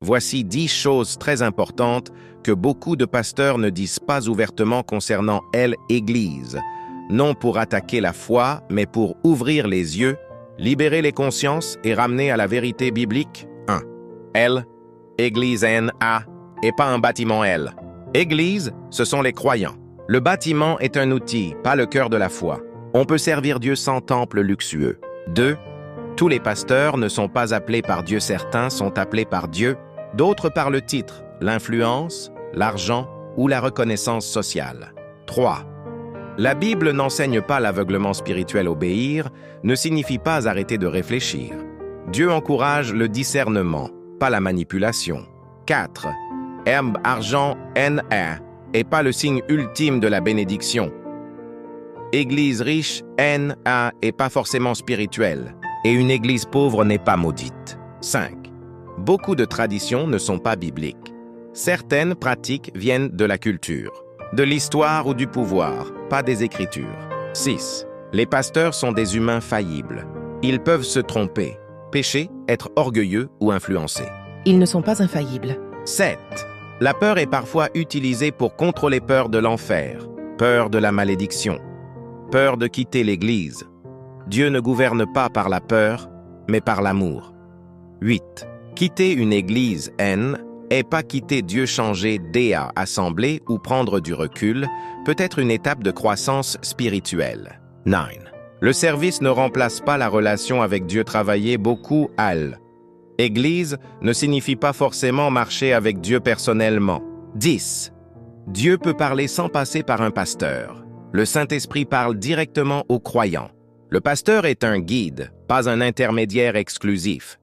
Voici 10 choses très importantes que beaucoup de pasteurs ne disent pas ouvertement concernant l'Église, non pour attaquer la foi, mais pour ouvrir les yeux, libérer les consciences et ramener à la vérité biblique. 1. Église N.A. et pas un bâtiment L. Église, ce sont les croyants. Le bâtiment est un outil, pas le cœur de la foi. On peut servir Dieu sans temple luxueux. 2. Tous les pasteurs ne sont pas appelés par Dieu, certains sont appelés par Dieu, d'autres par le titre, l'influence, l'argent ou la reconnaissance sociale. 3. La Bible n'enseigne pas l'aveuglement spirituel. Obéir ne signifie pas arrêter de réfléchir. Dieu encourage le discernement, pas la manipulation. 4. Argent, N.A. et pas le signe ultime de la bénédiction. Église riche, N.A. et pas forcément spirituelle. Et une église pauvre n'est pas maudite. 5. Beaucoup de traditions ne sont pas bibliques. Certaines pratiques viennent de la culture, de l'histoire ou du pouvoir, pas des Écritures. 6. Les pasteurs sont des humains faillibles. Ils peuvent se tromper, pécher, être orgueilleux ou influencés. Ils ne sont pas infaillibles. 7. La peur est parfois utilisée pour contrôler peur de l'enfer, peur de la malédiction, peur de quitter l'Église. Dieu ne gouverne pas par la peur, mais par l'amour. 8. Quitter une église N et pas quitter Dieu, changer DA, assemblée ou prendre du recul, peut être une étape de croissance spirituelle. 9. Le service ne remplace pas la relation avec Dieu. Travailler beaucoup al. Église ne signifie pas forcément marcher avec Dieu personnellement. 10. Dieu peut parler sans passer par un pasteur. Le Saint-Esprit parle directement aux croyants. Le pasteur est un guide, pas un intermédiaire exclusif.